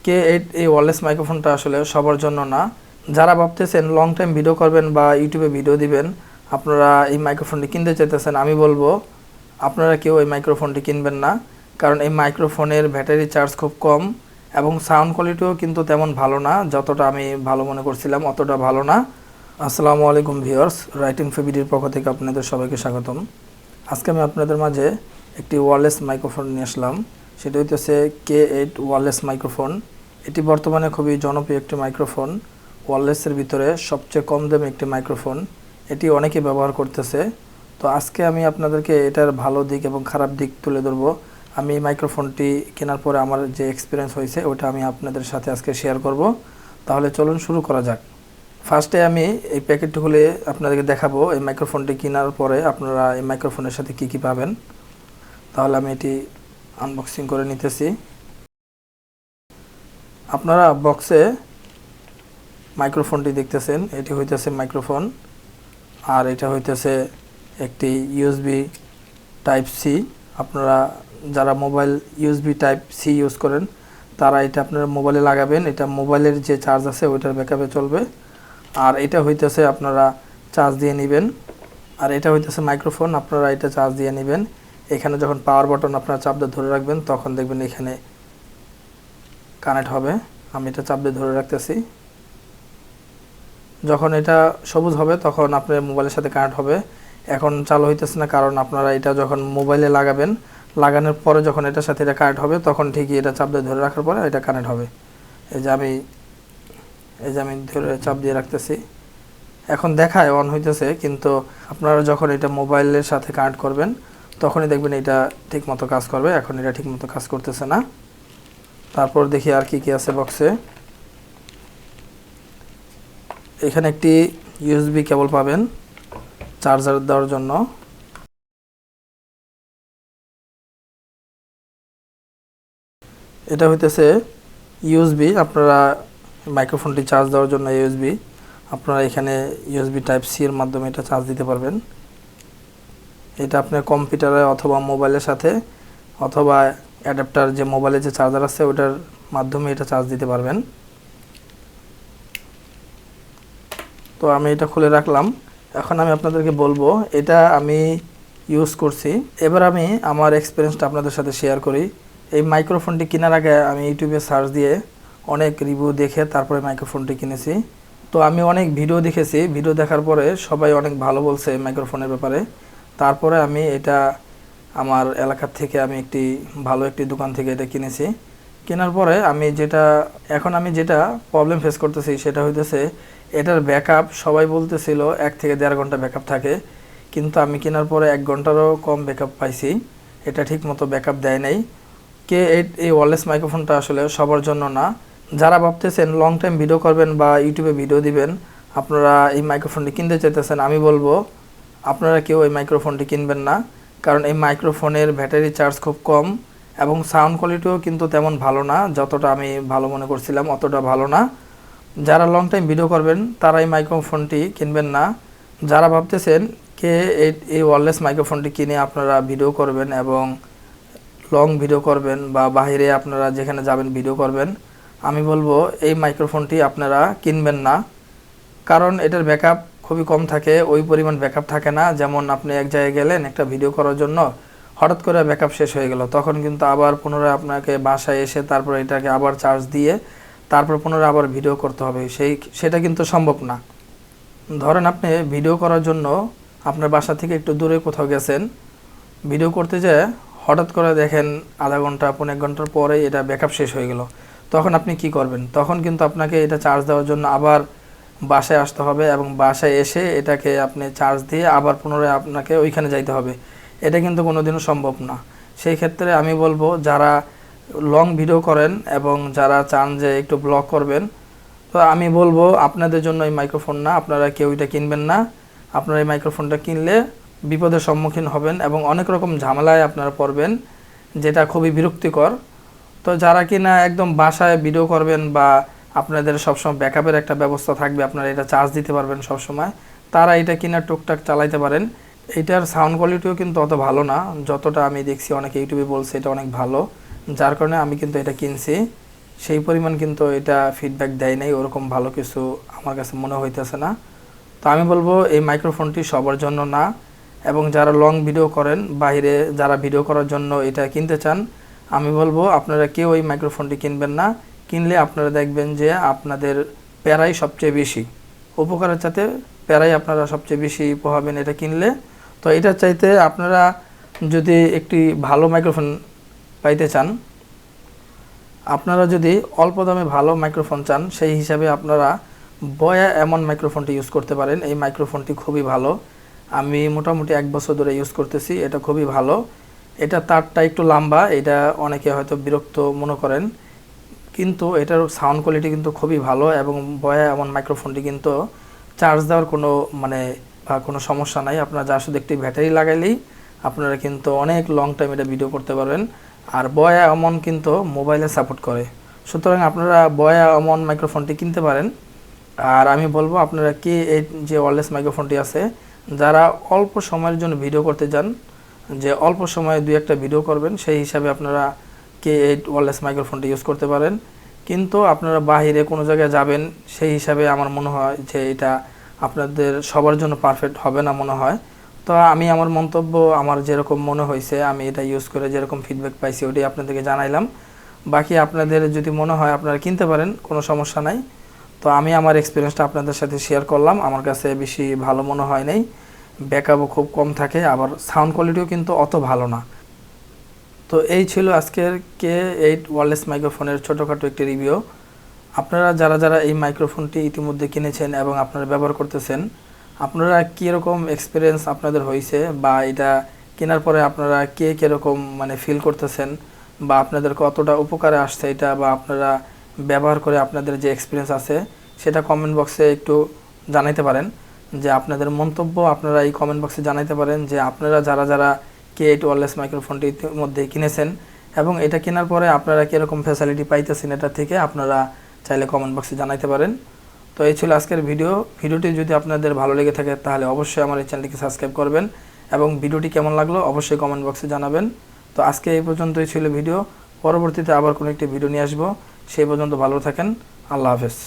K8 এই wireless মাইক্রোফোনটা আসলে সবার জন্য না। যারা ভাবতেছেন লং টাইম ভিডিও করবেন বা ইউটিউবে ভিডিও দিবেন, আপনারা এই মাইক্রোফোনটি কিনতে চাইতেছেন, আমি বলবো আপনারা কেউ এই মাইক্রোফোনটি কিনবেন না। কারণ এই মাইক্রোফোনের ব্যাটারি চার্জ খুব কম এবং সাউন্ড কোয়ালিটিও কিন্তু তেমন ভালো না। যতটা আমি ভালো মনে করছিলাম অতটা ভালো না। আসসালামু আলাইকুম ভিউয়ার্স, রাইটিনফোবিডির পক্ষ থেকে আপনাদের সবাইকে স্বাগতম। আজকে আমি আপনাদের মাঝে একটি ওয়্যারলেস মাইক্রোফোন নিয়ে আসলাম। সেটা হইতেছে K8 ওয়্যারলেস মাইক্রোফোন। এটি বর্তমানে খুবই জনপ্রিয় একটি মাইক্রোফোন, ওয়্যারলেসের ভিতরে সবচেয়ে কম দামি একটি মাইক্রোফোন। এটি অনেকেই ব্যবহার করতেছে। তো আজকে আমি আপনাদেরকে এটার ভালো দিক এবং খারাপ দিক তুলে ধরবো। আমি এই মাইক্রোফোনটি কেনার পরে আমার যে এক্সপিরিয়েন্স হয়েছে ওটা আমি আপনাদের সাথে আজকে শেয়ার করব। তাহলে চলুন শুরু করা যাক। ফার্স্টে আমি এই প্যাকেটটি খুলে আপনাদেরকে দেখাবো এই মাইক্রোফোনটি কেনার পরে আপনারা এই মাইক্রোফোনের সাথে কি কি পাবেন। তাহলে আমি এটি আনবক্সিং করে নিতেছি। আপনারা বক্সে মাইক্রোফোনটি দেখতেছেন, এটি হইতেছে মাইক্রোফোন, আর এটা হইতেছে একটি ইউএসবি টাইপ সি। আপনারা যারা mobile USB type C use করেন তারা এটা আপনারা মোবাইলে লাগাবেন। এটা মোবাইলের যে চার্জ আছে ওইটার ব্যাকআপে চলবে। আর এটা হইতেছে আপনারা চার্জ দিয়ে নেবেন। আর এটা হইতেছে মাইক্রোফোন, আপনারা এটা চার্জ দিয়ে নেবেন। এখানে যখন পাওয়ার বাটন আপনারা চাপ দিয়ে ধরে রাখবেন তখন দেখবেন এখানে কানেক্ট হবে। আমি এটা চাপ দিয়ে ধরে রাখতেছি। যখন এটা সবুজ হবে তখন আপনার মোবাইলের সাথে কানেক্ট হবে। এখন চালু হইতেছে না, কারণ আপনারা এটা যখন মোবাইলে লাগাবেন, লাগানোর পরে যখন এটার সাথে এটা কানেক্ট হবে তখন ঠিকই এটা চাপ দিয়ে ধরে রাখার পরে এটা কানেক্ট হবে। এই যে আমি ধরে চাপ দিয়ে রাখতেছি। এখন দেখায় অন হইতেছে, কিন্তু আপনারা যখন এটা মোবাইলের সাথে কানেক্ট করবেন তখনই দেখবেন এটা ঠিকমতো কাজ করবে। এখন এটা ঠিকমতো কাজ করতেছে না। তারপর দেখি আর কি কি আছে বক্সে। এখানে একটি ইউএসবি কেবল পাবেন চার্জার দেওয়ার জন্য। এটা হইতেছে ইউএসবি, আপনারা মাইক্রোফোনটি চার্জ দেওয়ার জন্য ইউএসবি। আপনারা এখানে ইউএসবি টাইপ সি এর মাধ্যমে এটা চার্জ দিতে পারবেন। এটা আপনার কম্পিউটারে অথবা মোবাইলের সাথে অথবা অ্যাডাপ্টার যে মোবাইলে যে চার্জার আছে ওটার মাধ্যমে এটা চার্জ দিতে পারবেন। তো আমি এটা খুলে রাখলাম। এখন আমি আপনাদেরকে বলবো এটা আমি ইউজ করছি। এবার আমি আমার এক্সপিরিয়েন্সটা আপনাদের সাথে শেয়ার করি। এই মাইক্রোফোনটি কেনার আগে আমি ইউটিউবে সার্চ দিয়ে অনেক রিভিউ দেখে তারপরে মাইক্রোফোনটি কিনেছি। তো আমি অনেক ভিডিও দেখেছি, ভিডিও দেখার পরে সবাই অনেক ভালো বলছে এই মাইক্রোফোনের ব্যাপারে। তারপরে আমি এটা আমার এলাকার থেকে আমি ভালো একটি দোকান থেকে এটা কিনেছি। কেনার পরে আমি যেটা প্রবলেম ফেস করতেছি সেটা হইতেছে এটার ব্যাকআপ। সবাই বলতেছিল 1 থেকে 1.5 ঘন্টা ব্যাকআপ থাকে, কিন্তু আমি কেনার পরে 1 ঘন্টারও কম ব্যাকআপ পাইছি। এটা ঠিক মতো ব্যাকআপ দেয় নাই। K8 এই ওয়্যারলেস মাইক্রোফোনটা আসলে সবার জন্য না। যারা ভাবতেছেন লং টাইম ভিডিও করবেন বা ইউটিউবে ভিডিও দিবেন, আপনারা এই মাইক্রোফোনটি কিনতে চাইতেছেন, আমি বলবো আপনারা কেউ এই মাইক্রোফোনটি কিনবেন না। কারণ এই মাইক্রোফোনের ব্যাটারি চার্জ খুব কম এবং সাউন্ড কোয়ালিটিও কিন্তু তেমন ভালো না। যতটা আমি ভালো মনে করছিলাম অতটা ভালো না। যারা লং টাইম ভিডিও করবেন তারা এই মাইক্রোফোনটি কিনবেন না। যারা ভাবতেছেন K8 এই ওয়্যারলেস মাইক্রোফোনটি কিনে আপনারা ভিডিও করবেন এবং লং ভিডিও করবেন বা বাইরে আপনারা যেখানে যাবেন ভিডিও করবেন, আমি বলবো এই মাইক্রোফোনটি আপনারা কিনবেন না। কারণ এটার ব্যাকআপ খুবই কম থাকে, ওই পরিমাণ ব্যাকআপ থাকে না। যেমন আপনি এক জায়গায় গেলেন একটা ভিডিও করার জন্য, হঠাৎ করে ব্যাকআপ শেষ হয়ে গেল, তখন কিন্তু আবার পুনরায় আপনাকে বাসায় এসে তারপর এটাকে আবার চার্জ দিয়ে তারপর পুনরায় আবার ভিডিও করতে হবে। সেটা কিন্তু সম্ভব না। ধরেন আপনি ভিডিও করার জন্য আপনার বাসা থেকে একটু দূরে কোথাও গেছেন, ভিডিও করতে যেয়ে হঠাৎ করে দেখেন আধা ঘন্টা 1.5 ঘন্টার পরে এটা ব্যাকআপ শেষ হয়ে গেল, তখন আপনি কি করবেন? তখন কিন্তু আপনাকে এটা চার্জ দেওয়ার জন্য আবার বাসায় আসতে হবে এবং বাসায় এসে এটাকে আপনি চার্জ দিয়ে আবার পুনরায় আপনাকে ওইখানে যাইতে হবে। এটা কিন্তু কোনোদিনও সম্ভব না। সেই ক্ষেত্রে আমি বলবো যারা লং ভিডিও করেন এবং যারা চান যে একটু ব্লগ করবেন, তো আমি বলবো আপনাদের জন্য এই মাইক্রোফোন না, আপনারা কেউ এটা কিনবেন না। আপনারা এই মাইক্রোফোনটা কিনলে বিপদের সম্মুখীন হবেন এবং অনেক রকম ঝামেলায় আপনারা পড়বেন, যেটা খুবই বিরক্তিকর। তো যারা কিনা একদম বাসায় ভিডিও করবেন বা আপনাদের সবসময় ব্যাকআপের একটা ব্যবস্থা থাকবে, আপনারা এটা চার্জ দিতে পারবেন সবসময়, তারা এটা কিনা টুকটাক চালাইতে পারেন। এটার সাউন্ড কোয়ালিটিও কিন্তু অত ভালো না, যতটা আমি দেখছি অনেকে ইউটিউবে বলছে এটা অনেক ভালো, যার কারণে আমি কিন্তু এটা কিনছি। সেই পরিমাণ কিন্তু এটা ফিডব্যাক দেয় নাই, ওরকম ভালো কিছু আমার কাছে মনে হইতেছে না। তো আমি বলবো এই মাইক্রোফোনটি সবার জন্য না, এবং যারা লং ভিডিও করেন, বাইরে যারা ভিডিও করার জন্য এটা কিনতে চান, আমি বলবো আপনারা কেউ এই মাইক্রোফোনটি কিনবেন না। কিনলে আপনারা দেখবেন যে আপনাদের প্যারাই সবচেয়ে বেশি, উপকারের চাইতে প্যারাই আপনারা সবচেয়ে বেশি পোহাবেন এটা কিনলে। তো এটার চাইতে আপনারা যদি একটি ভালো মাইক্রোফোন পাইতে চান, আপনারা যদি অল্প দামে ভালো মাইক্রোফোন চান, সেই হিসাবে আপনারা বয়া এমন মাইক্রোফোনটি ইউজ করতে পারেন। এই মাইক্রোফোনটি খুবই ভালো, আমি মোটামুটি 1 বছর ধরে ইউজ করতেছি, এটা খুবই ভালো। এটা তারটা একটু লম্বা, এটা অনেকে হয়তো বিরক্ত মনে করেন, কিন্তু এটার সাউন্ড কোয়ালিটি কিন্তু খুবই ভালো। এবং বয়া এমন মাইক্রোফোনটি কিন্তু চার্জ দেওয়ার কোনো কোনো সমস্যা নাই, আপনারা যা শুধু একটি ব্যাটারি লাগাইলেই আপনারা কিন্তু অনেক লং টাইম এটা ভিডিও করতে পারবেন। আর বয়া এমন কিন্তু মোবাইলে সাপোর্ট করে, সুতরাং আপনারা বয়া এমন মাইক্রোফোনটি কিনতে পারেন। আর আমি বলবো আপনারা কি এই যে ওয়্যারলেস মাইক্রোফোনটি আছে, যারা অল্প সময়ের জন্য ভিডিও করতে চান, যে অল্প সময়ে 2-1টা ভিডিও করবেন, সেই হিসাবে আপনারা K8 ওয়্যারলেস মাইক্রোফোনটি ইউজ করতে পারেন। কিন্তু আপনারা বাহিরে কোনো জায়গায় যাবেন, সেই হিসাবে আমার মনে হয় যে এটা আপনাদের সবার জন্য পারফেক্ট হবে না মনে হয়। তো আমি আমার মন্তব্য, আমার যেরকম মনে হয়েছে, আমি এটা ইউজ করে যেরকম ফিডব্যাক পাইছি ওটাই আপনাদেরকে জানাইলাম। বাকি আপনাদের যদি মনে হয় আপনারা কিনতে পারেন, কোনো সমস্যা নাই। তো আমি আমার এক্সপিরিয়েন্সটা আপনাদের সাথে শেয়ার করলাম, আমার কাছে বেশি ভালো মনে হয় নাই, ব্যাকআপও খুব কম থাকে, আবার সাউন্ড কোয়ালিটিও কিন্তু অত ভালো না। তো এই ছিল আজকের K8 ওয়্যারলেস মাইক্রোফোনের ছোটোখাটো একটি রিভিউ। আপনারা যারা এই মাইক্রোফোনটি ইতিমধ্যে কিনেছেন এবং আপনারা ব্যবহার করতেছেন, আপনারা কীরকম এক্সপিরিয়েন্স আপনাদের হয়েছে, বা এটা কেনার পরে আপনারা কীরকম ফিল করতেছেন, বা আপনাদের কতটা উপকারে আসছে এটা, বা আপনারা ব্যবহার করে আপনাদের যে এক্সপিরিয়েন্স আছে সেটা কমেন্ট বক্সে একটু জানাইতে পারেন। যে আপনাদের মন্তব্য আপনারা এই কমেন্ট বক্সে জানাইতে পারেন, যে আপনারা যারা K8 ওয়্যারলেস মাইক্রোফোনটি ইতিমধ্যে কিনেছেন এবং এটা কেনার পরে আপনারা কীরকম ফ্যাসিলিটি পাইতেছেন এটা থেকে আপনারা চাইলে কমেন্ট বক্সে জানাইতে পারেন। তো এই ছিল আজকের ভিডিওটি যদি আপনাদের ভালো লেগে থাকে তাহলে অবশ্যই আমার এই চ্যানেলটিকে সাবস্ক্রাইব করবেন, এবং ভিডিওটি কেমন লাগলো অবশ্যই কমেন্ট বক্সে জানাবেন। তো আজকে এই পর্যন্তই ছিল ভিডিও, পরবর্তীতে আবার কোনো একটি ভিডিও নিয়ে আসবো। সেই পর্যন্ত ভালো থাকেন, আল্লাহ হাফেজ।